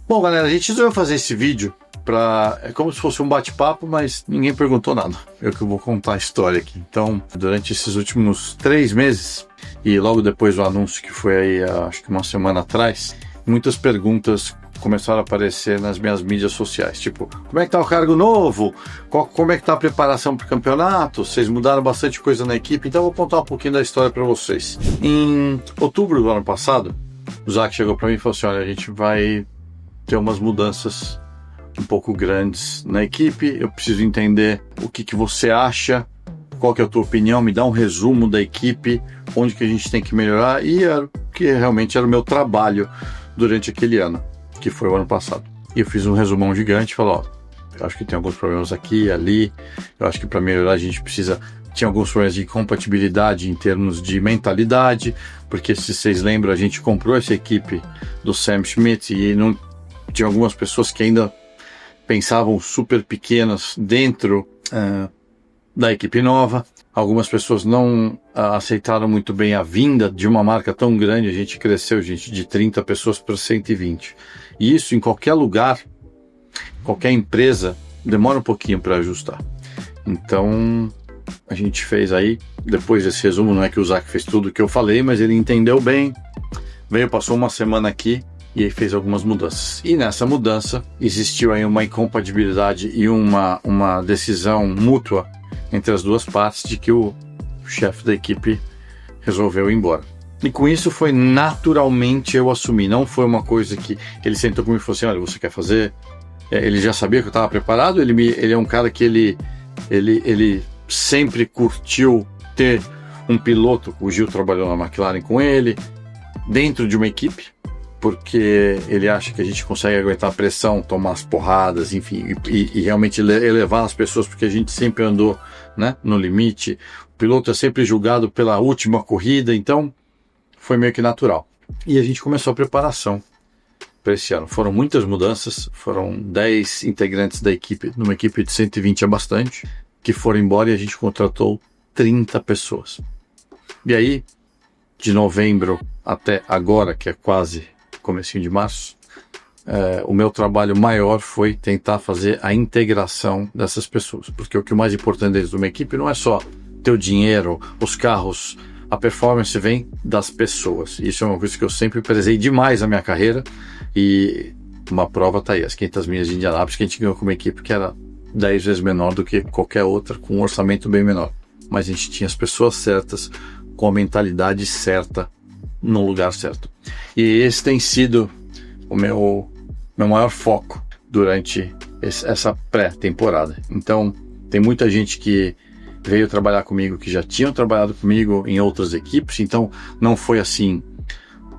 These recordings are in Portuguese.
Bom, galera, a gente resolveu fazer esse vídeo é como se fosse um bate-papo, mas ninguém perguntou nada. Eu que vou contar a história aqui. Então, durante esses últimos 3 meses, e logo depois do anúncio que foi aí, acho que uma semana atrás, muitas perguntas começaram a aparecer nas minhas mídias sociais. Tipo, como é que tá o cargo novo? Como é que tá a preparação para o campeonato? Vocês mudaram bastante coisa na equipe, então eu vou contar um pouquinho da história para vocês. Em outubro do ano passado, o Zach chegou para mim e falou assim, olha, a gente vai ter umas mudanças um pouco grandes na equipe, eu preciso entender o que você acha, qual que é a tua opinião, me dá um resumo da equipe, onde que a gente tem que melhorar, e era que realmente era o meu trabalho durante aquele ano, que foi o ano passado. E eu fiz um resumão gigante, falei, ó, eu acho que tem alguns problemas aqui e ali, eu acho que para melhorar a gente precisa... Tinha alguns problemas de compatibilidade em termos de mentalidade, porque se vocês lembram, a gente comprou essa equipe do Sam Schmidt e não tinha algumas pessoas que ainda pensavam super pequenas dentro da equipe nova. Algumas pessoas não aceitaram muito bem a vinda de uma marca tão grande. A gente cresceu, gente, de 30 pessoas para 120. E isso em qualquer lugar, qualquer empresa, demora um pouquinho para ajustar. Então, a gente fez aí, depois desse resumo, não é que o Zach fez tudo o que eu falei, mas ele entendeu bem, veio, passou uma semana aqui, e aí fez algumas mudanças. E nessa mudança existiu aí uma incompatibilidade e uma decisão mútua entre as duas partes de que o chefe da equipe resolveu ir embora. E com isso foi naturalmente eu assumir. Não foi uma coisa que ele sentou comigo e falou assim, olha, você quer fazer? Ele já sabia que eu estava preparado. Ele é um cara que ele sempre curtiu ter um piloto. O Gil trabalhou na McLaren com ele, dentro de uma equipe, porque ele acha que a gente consegue aguentar a pressão, tomar as porradas, enfim, e realmente elevar as pessoas, porque a gente sempre andou, né, no limite. O piloto é sempre julgado pela última corrida, então foi meio que natural. E a gente começou a preparação para esse ano. Foram muitas mudanças, foram 10 integrantes da equipe, numa equipe de 120 é bastante, que foram embora, e a gente contratou 30 pessoas. E aí, de novembro até agora, que é quase comecinho de março, o meu trabalho maior foi tentar fazer a integração dessas pessoas, porque o que é mais importante dentro de uma equipe não é só ter o dinheiro, os carros, a performance vem das pessoas. Isso é uma coisa que eu sempre prezei demais na minha carreira, e uma prova tá aí, as 500 milhas de Indianápolis, que a gente ganhou com uma equipe que era 10 vezes menor do que qualquer outra, com um orçamento bem menor, mas a gente tinha as pessoas certas, com a mentalidade certa, no lugar certo. E esse tem sido o meu maior foco durante essa pré-temporada. Então, tem muita gente que veio trabalhar comigo, que já tinham trabalhado comigo em outras equipes, então não foi assim,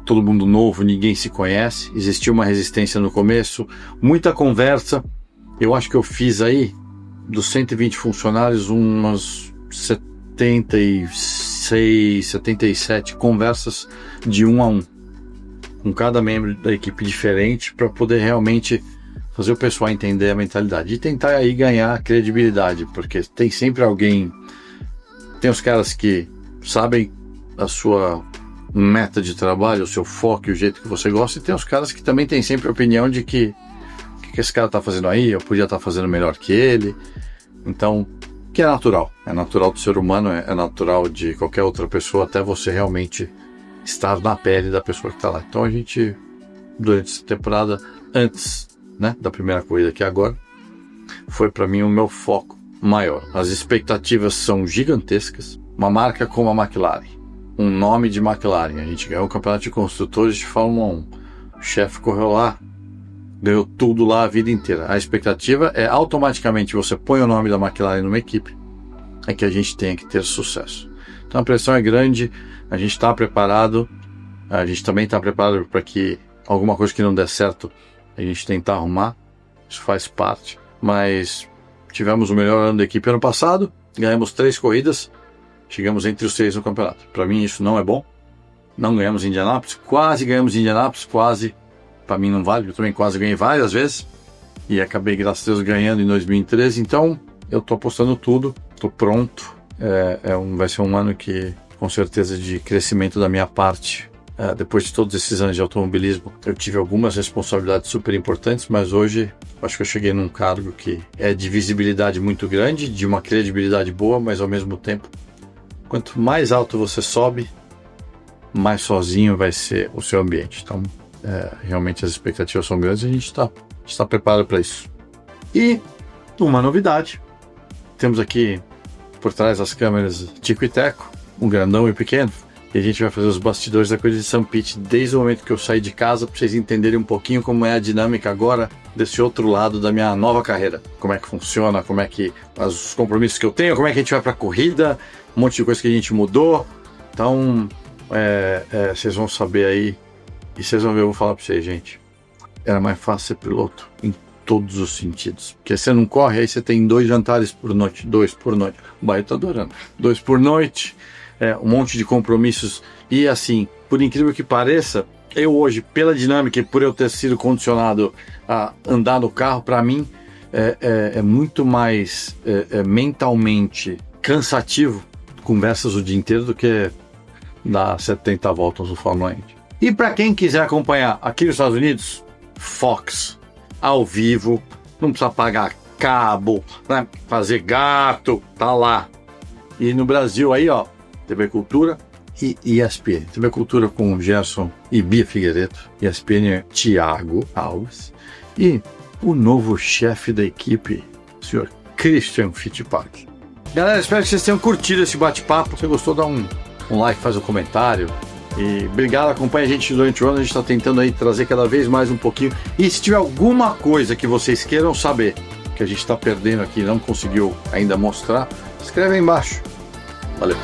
todo mundo novo, ninguém se conhece, existiu uma resistência no começo, muita conversa. Eu acho que eu fiz aí, dos 120 funcionários, umas 76, 77 conversas de 1 a 1, com cada membro da equipe diferente, para poder realmente fazer o pessoal entender a mentalidade e tentar aí ganhar credibilidade, porque tem sempre alguém, tem os caras que sabem a sua meta de trabalho, o seu foco e o jeito que você gosta, e tem os caras que também têm sempre a opinião de que o que esse cara está fazendo aí, eu podia estar fazendo melhor que ele. Então, que é natural do ser humano, é natural de qualquer outra pessoa, até você realmente estar na pele da pessoa que está lá. Então a gente, durante essa temporada, antes, né, da primeira corrida aqui agora, foi para mim o meu foco maior. As expectativas são gigantescas. Uma marca como a McLaren, um nome de McLaren, a gente ganhou o campeonato de construtores de Fórmula 1, o chefe correu lá, ganhou tudo lá a vida inteira. A expectativa é automaticamente você põe o nome da McLaren numa equipe, é que a gente tenha que ter sucesso. Então a pressão é grande, a gente está preparado, a gente também está preparado para que alguma coisa que não der certo a gente tentar arrumar, isso faz parte. Mas tivemos o melhor ano da equipe ano passado, ganhamos 3 corridas, chegamos entre os 6 no campeonato. Para mim isso não é bom, não ganhamos em Indianápolis, quase ganhamos em Indianápolis, quase. Para mim não vale, eu também quase ganhei várias vezes e acabei, graças a Deus, ganhando em 2013. Então eu tô apostando tudo, tô pronto. Vai ser um ano que, com certeza, de crescimento da minha parte depois de todos esses anos de automobilismo, eu tive algumas responsabilidades super importantes, mas hoje acho que eu cheguei num cargo que é de visibilidade muito grande, de uma credibilidade boa, mas ao mesmo tempo, quanto mais alto você sobe, mais sozinho vai ser o seu ambiente. Então, realmente as expectativas são grandes e a gente está preparado para isso. E uma novidade, temos aqui por trás das câmeras Tico e Teco, um grandão e um pequeno, e a gente vai fazer os bastidores da coisa de St. Pete desde o momento que eu saí de casa, para vocês entenderem um pouquinho como é a dinâmica agora desse outro lado da minha nova carreira. Como é que funciona, como é que os compromissos que eu tenho, como é que a gente vai para a corrida, um monte de coisa que a gente mudou. Então, vocês vão saber aí, e vocês vão ver, eu vou falar para vocês, gente. Era mais fácil ser piloto, em todos os sentidos. Porque você não corre, aí você tem 2 jantares por noite, 2 por noite. O bairro tá adorando. 2 por noite. Um monte de compromissos, e assim, por incrível que pareça, eu hoje, pela dinâmica e por eu ter sido condicionado a andar no carro, para mim é muito mais mentalmente cansativo conversas o dia inteiro do que dar 70 voltas no Fórmula 1. E para quem quiser acompanhar aqui nos Estados Unidos, Fox, ao vivo, não precisa pagar cabo, né? Fazer gato, tá lá. E no Brasil aí, ó, TV Cultura e ESPN. TV Cultura com o Gerson e Bia Figueiredo. ESPN, Thiago Alves. E o novo chefe da equipe, o senhor Christian Fittipaldi. Galera, espero que vocês tenham curtido esse bate-papo. Se você gostou, dá um like, faz um comentário. E obrigado, acompanha a gente durante o ano. A gente está tentando aí trazer cada vez mais um pouquinho. E se tiver alguma coisa que vocês queiram saber, que a gente está perdendo aqui e não conseguiu ainda mostrar, escreve aí embaixo. Valeu!